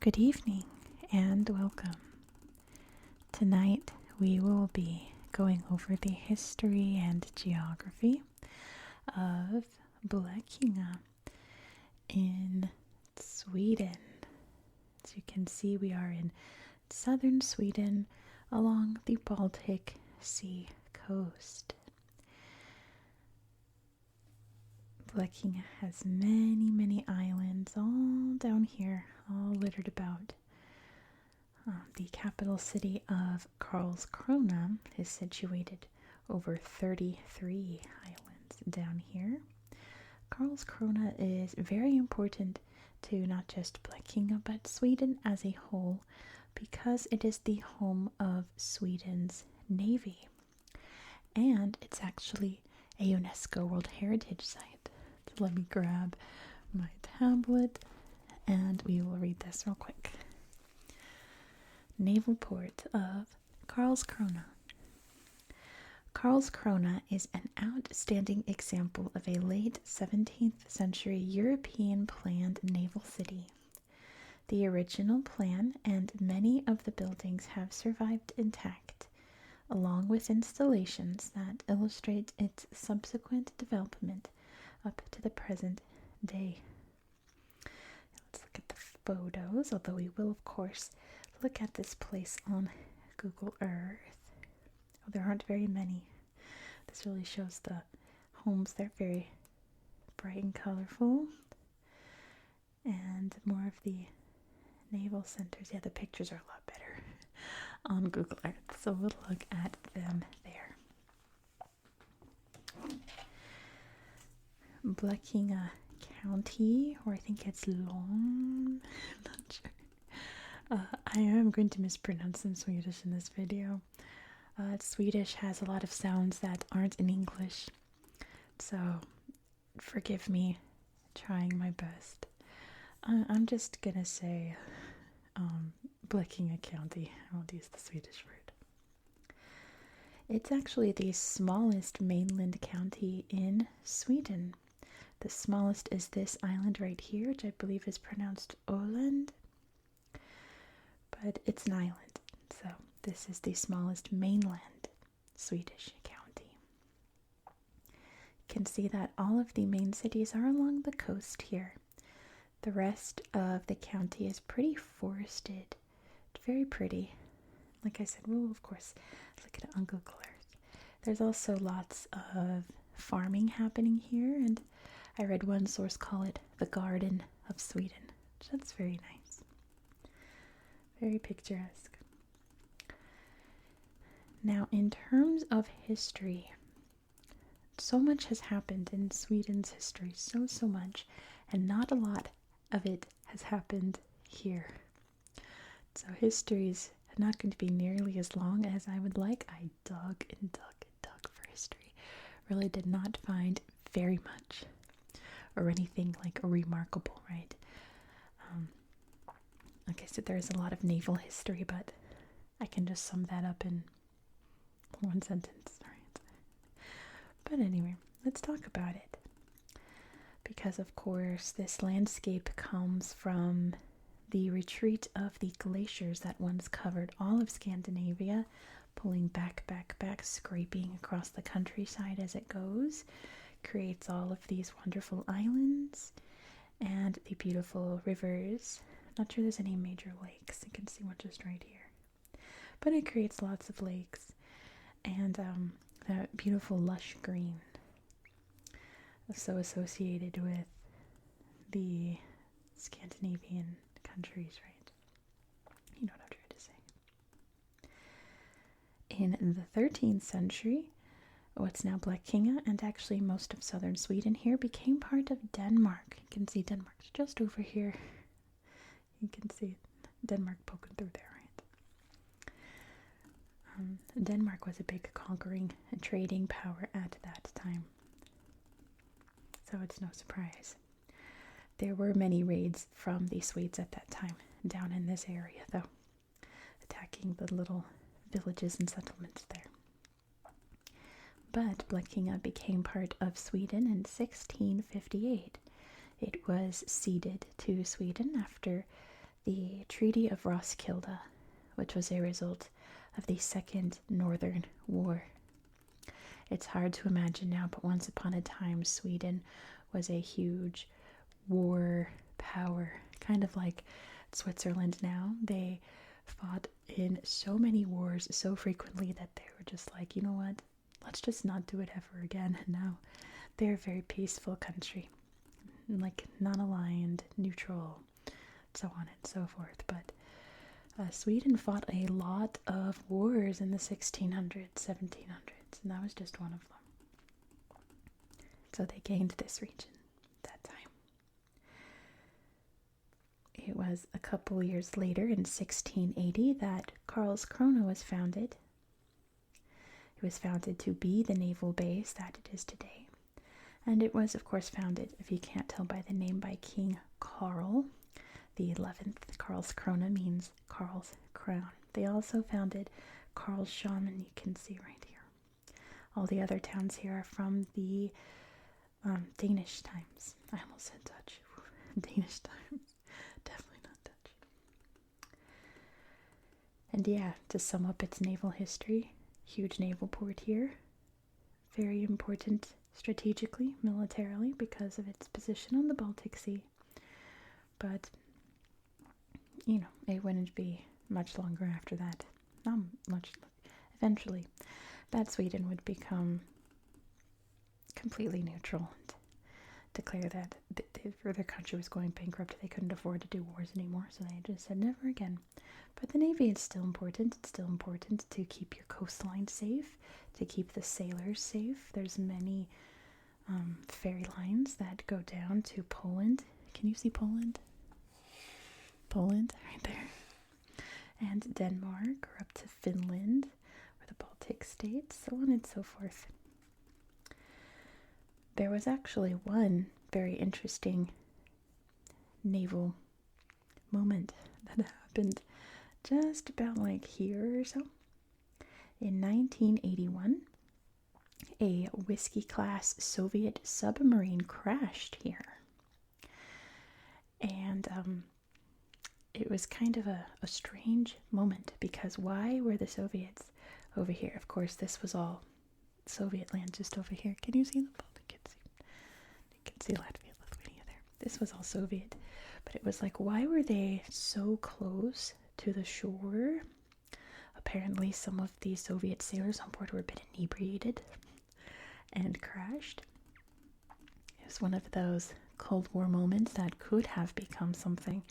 Good evening and welcome. Tonight we will be going over the history and geography of Blekinge in Sweden. As you can see, we are in southern Sweden along the Baltic Sea coast. Blekinge has many islands all down here, all littered about. The capital city of Karlskrona is situated over 33 islands down here. Karlskrona is very important to not just Blekinge but Sweden as a whole because it is the home of Sweden's Navy. And it's actually a UNESCO World Heritage Site. So let me grab my tablet and we will read this real quick. Naval Port of Karlskrona. Karlskrona is an outstanding example of a late 17th century European planned naval city. The original plan and many of the buildings have survived intact, along with installations that illustrate its subsequent development up to the present day. Let's look at the photos, although we will, of course, look at this place on Google Earth. Oh, there aren't very many. This really shows the homes. They're very bright and colorful. And more of the naval centers. Yeah, the pictures are a lot better on Google Earth. So we'll look at them there. Blekinge County, or I think it's Long. I'm not sure. I am going to mispronounce some Swedish in this video. Swedish has a lot of sounds that aren't in English, so forgive me trying my best. I'm just gonna say Blekinge County. I won't use the Swedish word. It's actually the smallest mainland county in Sweden. The smallest is this island right here, which I believe is pronounced Åland. But it's an island, so this is the smallest mainland Swedish county. You can see that all of the main cities are along the coast here. The rest of the county is pretty forested. It's very pretty. Like I said, we'll of course look at it on Google Earth. There's also lots of farming happening here, and I read one source call it the Garden of Sweden. That's very nice. Very picturesque. Now, in terms of history, so much has happened in Sweden's history. So much. And not a lot of it has happened here. So history's not going to be nearly as long as I would like. I dug for history. Really did not find very much or anything like remarkable, right? Like I said, there's a lot of naval history, but I can just sum that up in one sentence, right? But anyway, let's talk about it. Because, of course, this landscape comes from the retreat of the glaciers that once covered all of Scandinavia, pulling back, scraping across the countryside as it goes, creates all of these wonderful islands and the beautiful rivers. Not sure there's any major lakes. You can see one just right here. But it creates lots of lakes and that beautiful lush green. So associated with the Scandinavian countries, right? You know what I'm trying to say. In the 13th century, what's now Blekinge and actually most of southern Sweden here became part of Denmark. You can see Denmark's just over here. You can see Denmark poking through there, right? Denmark was a big conquering and trading power at that time. So it's no surprise. There were many raids from the Swedes at that time down in this area, though, attacking the little villages and settlements there. But Blekinge became part of Sweden in 1658. It was ceded to Sweden after the Treaty of Roskilde, which was a result of the Second Northern War. It's hard to imagine now, but once upon a time, Sweden was a huge war power, kind of like Switzerland now. They fought in so many wars so frequently that they were just like, you know what, let's just not do it ever again. And now they're a very peaceful country, like non-aligned, neutral, so on and so forth. But Sweden fought a lot of wars in the 1600s, 1700s, and that was just one of them. So they gained this region that time. It was a couple years later, in 1680, that Karlskrona was founded. It was founded to be the naval base that it is today. And it was, of course, founded, if you can't tell by the name, by King Karl the 11th. Karlskrona means Karl's crown. They also founded Karlshamn, you can see right here. All the other towns here are from the Danish times. I almost said Dutch. Danish times. Definitely not Dutch. And yeah, to sum up its naval history, huge naval port here. Very important strategically, militarily, because of its position on the Baltic Sea. But, you know, it wouldn't be much longer after that. Not much. Eventually, that Sweden would become completely neutral and declare that their country was going bankrupt. They couldn't afford to do wars anymore, so they just said never again. But the Navy is still important. It's still important to keep your coastline safe, to keep the sailors safe. There's many ferry lines that go down to Poland. Can you see Poland? Poland, right there. And Denmark, or up to Finland, or the Baltic states, so on and so forth. There was actually one very interesting naval moment that happened just about like here or so. In 1981, a Whiskey-class Soviet submarine crashed here. And it was kind of a strange moment, because why were the Soviets over here? Of course, this was all Soviet land just over here. Can you see the Baltic? You can see Latvia, Lithuania there. This was all Soviet. But it was like, why were they so close to the shore? Apparently, some of the Soviet sailors on board were a bit inebriated and crashed. It was one of those Cold War moments that could have become something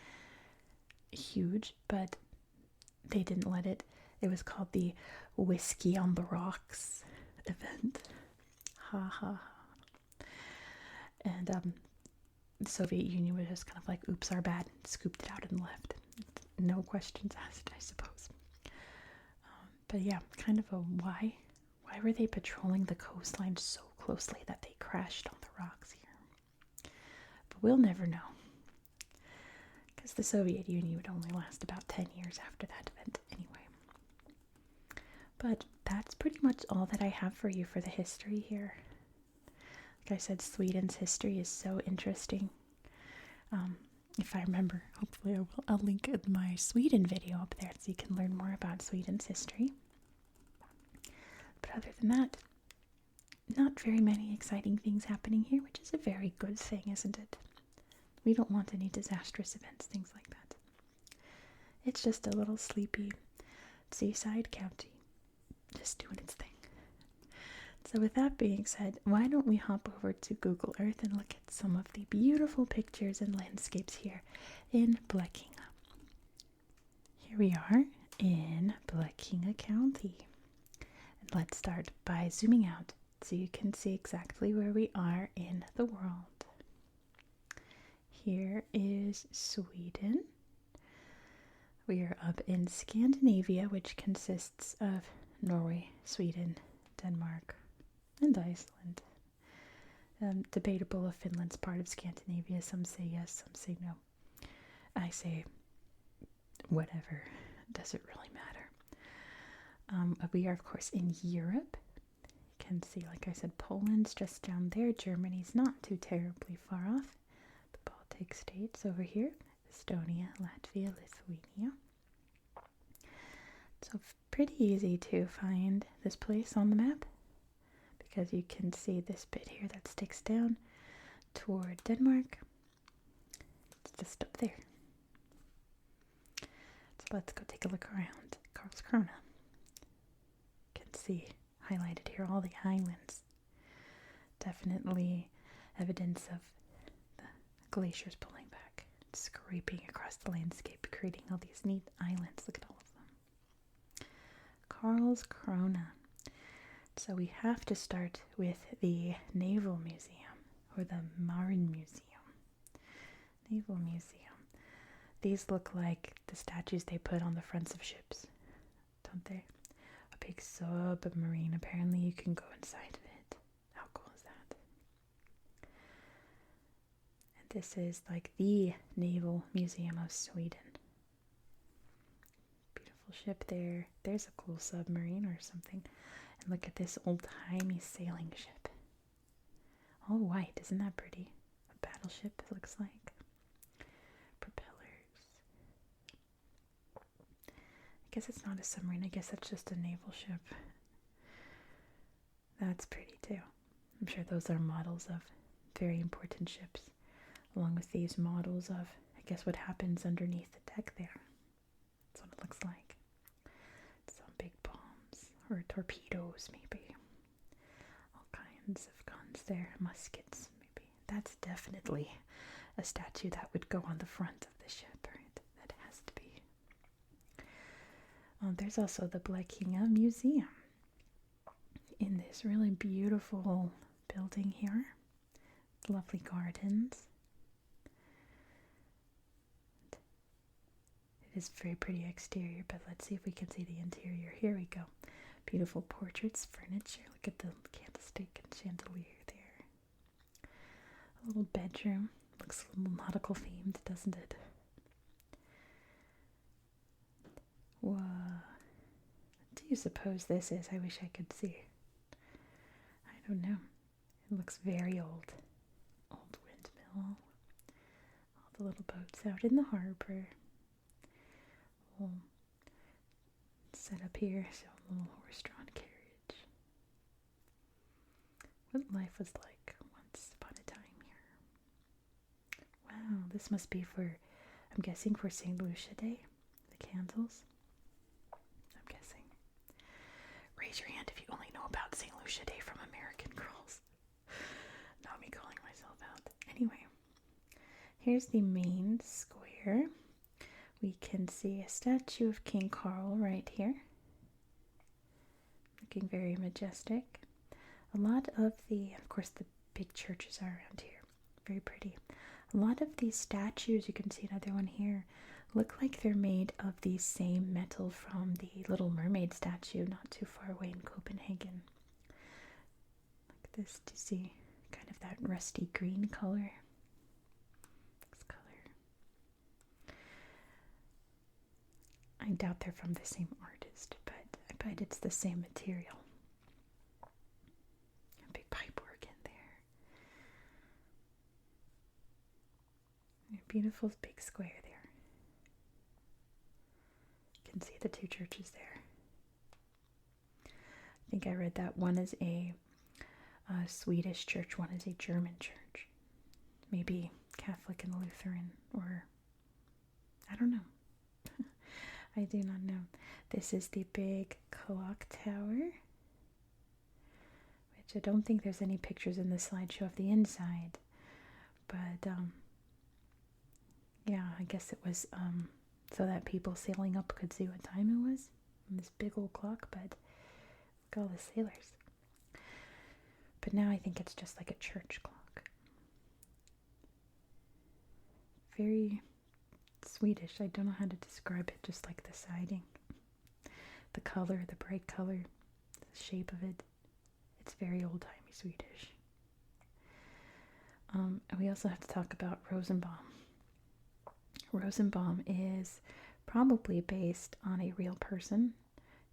huge, but they didn't let it. It was called the Whiskey on the Rocks event. Ha ha ha. And the Soviet Union was just kind of like, oops, our bad, scooped it out and left. No questions asked, I suppose. But yeah, kind of a why were they patrolling the coastline so closely that they crashed on the rocks here? But we'll never know, because the Soviet Union would only last about 10 years after that event anyway. But that's pretty much all that I have for you for the history here. Like I said, Sweden's history is so interesting. If I remember, hopefully I'll link my Sweden video up there so you can learn more about Sweden's history. But other than that, not very many exciting things happening here, which is a very good thing, isn't it? We don't want any disastrous events, things like that. It's just a little sleepy seaside county, just doing its thing. So with that being said, why don't we hop over to Google Earth and look at some of the beautiful pictures and landscapes here in Blekinge. Here we are in Blekinge County. And let's start by zooming out so you can see exactly where we are in the world. Here is Sweden. We are up in Scandinavia, which consists of Norway, Sweden, Denmark, and Iceland. Debatable if Finland's part of Scandinavia. Some say yes, some say no. I say whatever. Does it really matter? We are, of course, in Europe. You can see, like I said, Poland's just down there. Germany's not too terribly far off. The Baltic states over here. Estonia, Latvia, Lithuania. So pretty easy to find this place on the map because you can see this bit here that sticks down toward Denmark. It's just up there. So let's go take a look around Karlskrona. You can see highlighted here all the islands. Definitely evidence of the glaciers pulling back, scraping across the landscape, creating all these neat islands. Look at all of them. Karlskrona. So we have to start with the Naval Museum, or the Marin Museum. Naval Museum. These look like the statues they put on the fronts of ships, don't they? A big submarine. Apparently you can go inside of it. How cool is that? And this is like the Naval Museum of Sweden. Beautiful ship there. There's a cool submarine or something. And look at this old-timey sailing ship. All white. Isn't that pretty? A battleship, it looks like. Propellers. I guess it's not a submarine. I guess that's just a naval ship. That's pretty too. I'm sure those are models of very important ships, along with these models of, I guess, what happens underneath the deck there. That's what it looks like. Some big bombs, or torpedoes maybe. All kinds of guns there, muskets maybe. That's definitely a statue that would go on the front of the ship, right? That has to be. There's also the Blekinge Museum in this really beautiful building here. Lovely gardens. It is very pretty exterior, but let's see if we can see the interior. Here we go. Beautiful portraits, furniture. Look at the candlestick and chandelier there. A little bedroom. Looks a little nautical themed, doesn't it? Whoa. What do you suppose this is? I wish I could see. I don't know. It looks very old. Old windmill. All the little boats out in the harbor. We'll set up here, so a little horse-drawn carriage. What life was like once upon a time here. Wow, this must be for, I'm guessing for St. Lucia Day, the candles. I'm guessing. Raise your hand if you only know about St. Lucia Day from American Girls. Not me calling myself out. Anyway, here's the main square. We can see a statue of King Carl right here. Looking very majestic. A lot of of course, the big churches are around here. Very pretty. A lot of these statues, you can see another one here, look like they're made of the same metal from the Little Mermaid statue not too far away in Copenhagen. Look at this to see kind of that rusty green color. This color. I doubt they're from the same artist, but I bet it's the same material. A big pipe organ there. A beautiful big square there. You can see the two churches there. I think I read that one is a Swedish church, one is a German church. Maybe Catholic and Lutheran, or I don't know. I do not know. This is the big clock tower, which I don't think there's any pictures in the slideshow of the inside. But, yeah, I guess it was so that people sailing up could see what time it was on this big old clock, but look at all the sailors. But now I think it's just like a church clock. Very Swedish. I don't know how to describe it, just like the siding. The color, the bright color, the shape of it. It's very old-timey Swedish. And we also have to talk about Rosenbaum. Rosenbaum is probably based on a real person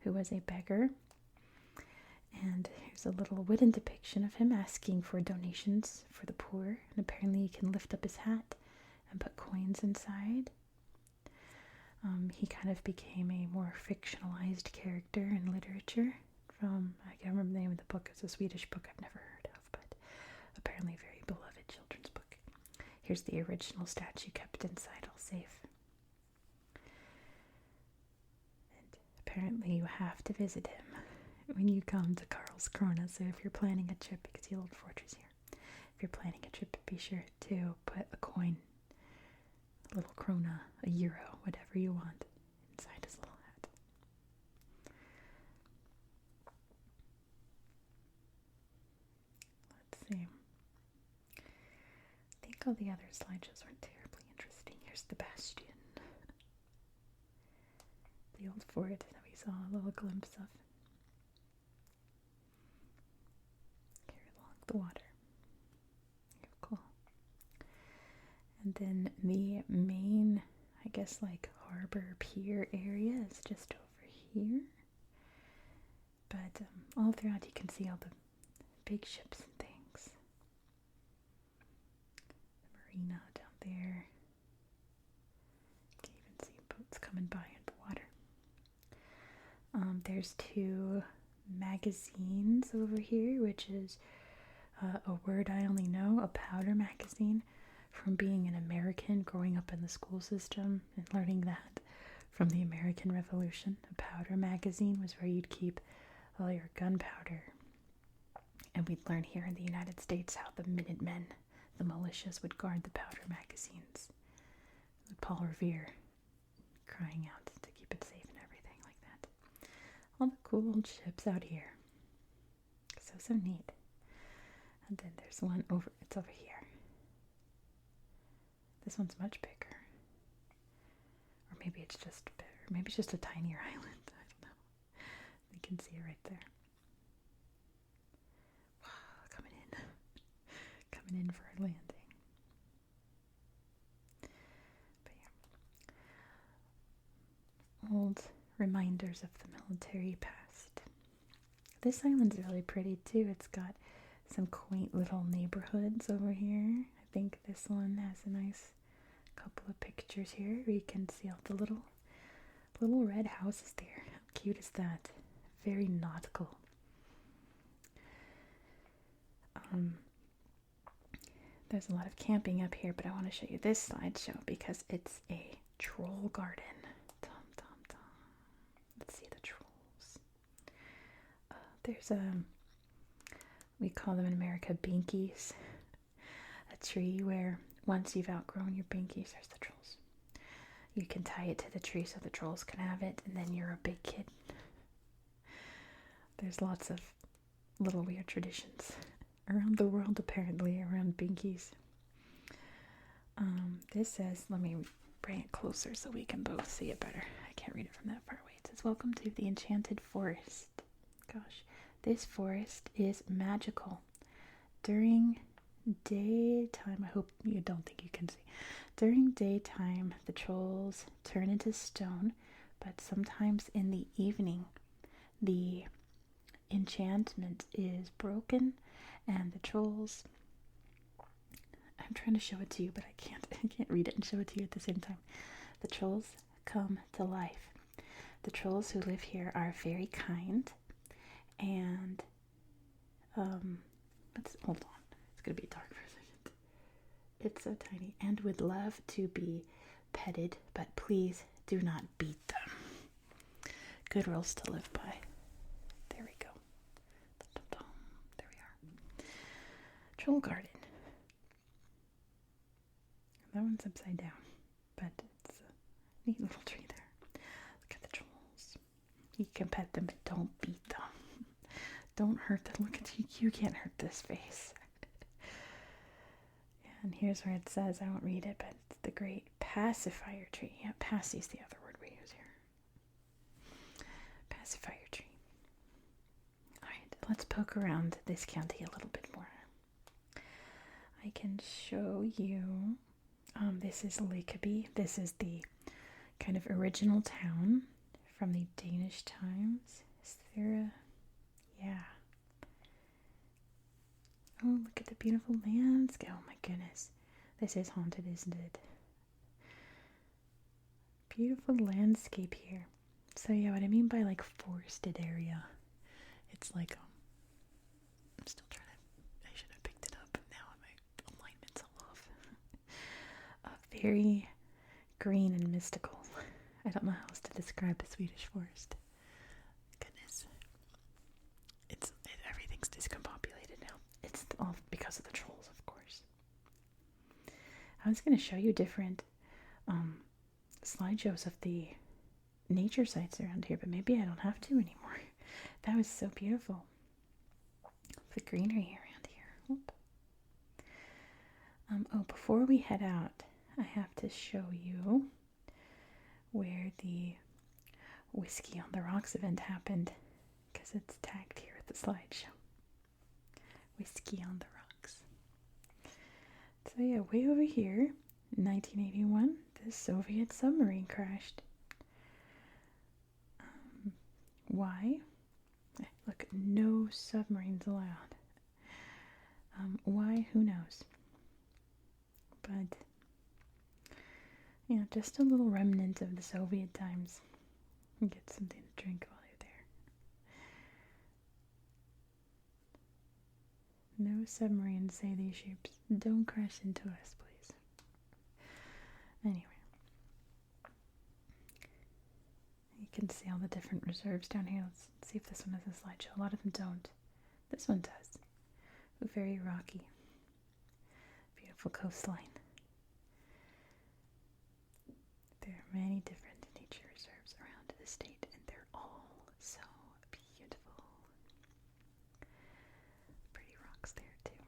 who was a beggar. And here's a little wooden depiction of him asking for donations for the poor. And apparently he can lift up his hat and put coins inside. He kind of became a more fictionalized character in literature from, I can't remember the name of the book. It's a Swedish book I've never heard of, but apparently a very beloved children's book. Here's the original statue kept inside, all safe. And apparently you have to visit him when you come to Karlskrona. So if you're planning a trip, you can see a little fortress here. If you're planning a trip, be sure to put a coin, a little krona, a euro, whatever you want, inside his little hat. Let's see. I think all the other slideshows weren't terribly interesting. Here's the bastion. The old fort that we saw a little glimpse of. Here along the water. Cool. And then the main, I guess, like harbor pier area is just over here. But all throughout you can see all the big ships and things. The marina down there. You can even see boats coming by in the water. There's 2 magazines over here, which is a word I only know, a powder magazine, from being an American growing up in the school system and learning that from the American Revolution. A powder magazine was where you'd keep all your gunpowder. And we'd learn here in the United States how the Minutemen, the militias, would guard the powder magazines. With Paul Revere crying out to keep it safe and everything like that. All the cool old ships out here. So neat. And then there's one over, it's over here. This one's much bigger. Or maybe it's just better. Maybe it's just a tinier island. I don't know. You can see it right there. Wow, coming in. Coming in for a landing. But yeah. Old reminders of the military past. This island's really pretty too. It's got some quaint little neighborhoods over here. I think this one has a nice couple of pictures here where you can see all the little red houses there. How cute is that? Very nautical. There's a lot of camping up here, but I want to show you this slideshow because it's a troll garden. Let's see the trolls. There's we call them in America binkies. A tree where once you've outgrown your binkies, there's the trolls. You can tie it to the tree so the trolls can have it, and then you're a big kid. There's lots of little weird traditions around the world, apparently, around binkies. This says, let me bring it closer so we can both see it better. I can't read it from that far away. It says, welcome to the enchanted forest. Gosh, this forest is magical. During daytime, I hope you don't think you can see. During daytime, the trolls turn into stone, but sometimes in the evening, the enchantment is broken and the trolls, I'm trying to show it to you, but I can't read it and show it to you at the same time. The trolls come to life. The trolls who live here are very kind, and hold on, it's gonna be dark for a second. It's so tiny, and would love to be petted, but please do not beat them. Good rules to live by. There we go. There we are. Troll garden. That one's upside down, but it's a neat little tree there. Look at the trolls. You can pet them, but don't beat them. Don't hurt them. Look at you. You can't hurt this face. And here's where it says, I won't read it, but it's the great pacifier tree. Yeah, passy is the other word we use here. Pacifier tree. Alright, let's poke around this county a little bit more. I can show you, this is Lekeby. This is the kind of original town from the Danish times. Is there a, yeah. Oh, look at the beautiful landscape. Oh my goodness. This is haunted, isn't it? beautiful landscape here. So yeah, what I mean by like forested area, it's like I'm still trying to. I should have picked it up, but now my alignment's all off. Very green and mystical. I don't know how else to describe the Swedish forest. Goodness, everything's discombobulated now. It's all because of the trolls, of course. I was going to show you different slideshows of the nature sites around here, but maybe I don't have to anymore. That was so beautiful. The greenery around here. Oh, before we head out, I have to show you where the Whiskey on the Rocks event happened, because it's tagged here at the slideshow. Whiskey on the Rocks. So yeah, way over here, in 1981, the Soviet submarine crashed. Why? Look, no submarines allowed. Why? Who knows? But yeah, just a little remnant of the Soviet times. Get something to drink while you're there. No submarines, say these ships. Don't crash into us, please. Anyway. You can see all the different reserves down here. Let's see if this one has a slideshow. A lot of them don't. This one does. Very rocky. Beautiful coastline. There are many different nature reserves around the state, and they're all so beautiful. Pretty rocks there, too.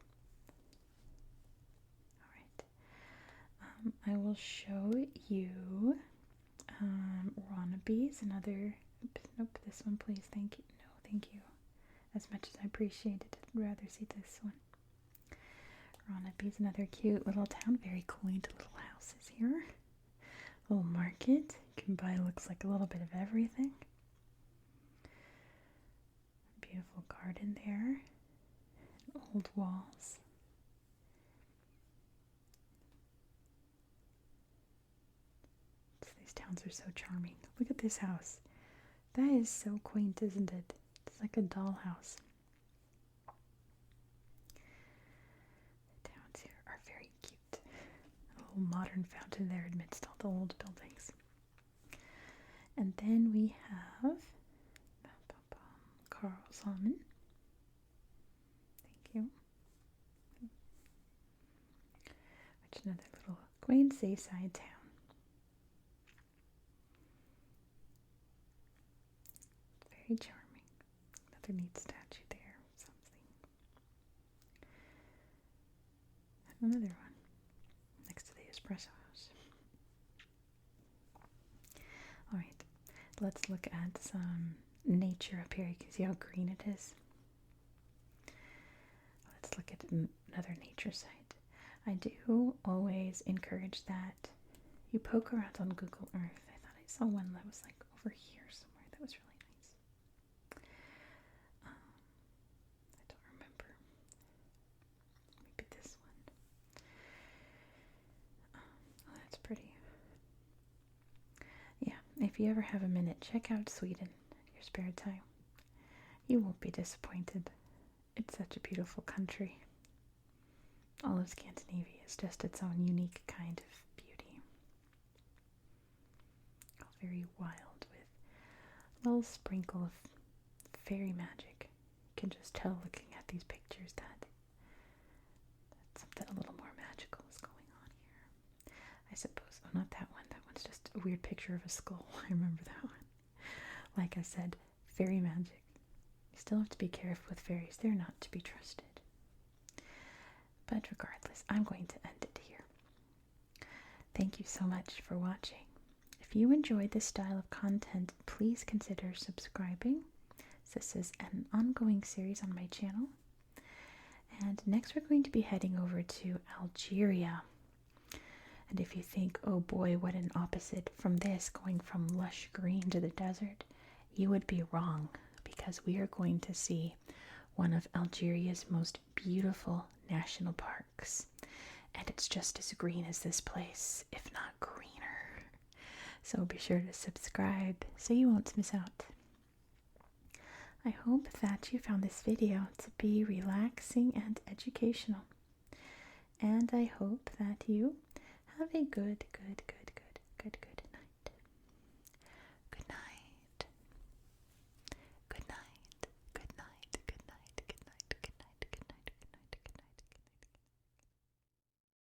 Alright. I will show you Ronabees, another. Nope, this one, please. Thank you. No, thank you. As much as I appreciate it, I'd rather see this one. Ronabees, another cute little town. Very quaint little houses here. Little market. You can buy, looks like a little bit of everything. Beautiful garden there. Old walls. These towns are so charming. Look at this house. That is so quaint, isn't it? It's like a dollhouse. The towns here are very cute. A little modern fountain there amidst all the old buildings. And then we have Karlshamn. Thank you. Which is another little quaint seaside town. Very charming. Another neat statue there. Something. And another one next to the espresso house. Alright, let's look at some nature up here. You can see how green it is. Let's look at another nature site. I do always encourage that you poke around on Google Earth. I thought I saw one that was like over here somewhere. That was really nice. I don't remember. Maybe this one. Oh, that's pretty. Yeah, if you ever have a minute, check out Sweden in your spare time. You won't be disappointed. It's such a beautiful country. All of Scandinavia is just its own unique kind of beauty. All very wild with a little sprinkle of fairy magic. You can just tell looking at these pictures that something a little more magical is going on here. I suppose, oh, not that one. That one's just a weird picture of a skull. I remember that one. Like I said, fairy magic. You still have to be careful with fairies. They're not to be trusted. But regardless, I'm going to end it here. Thank you so much for watching. If you enjoyed this style of content, please consider subscribing. This is an ongoing series on my channel. And next we're going to be heading over to Algeria. And if you think, oh boy, what an opposite from this, going from lush green to the desert, you would be wrong, because we are going to see one of Algeria's most beautiful national parks. And it's just as green as this place, if not greener. So be sure to subscribe so you won't miss out. I hope that you found this video to be relaxing and educational. And I hope that you have a good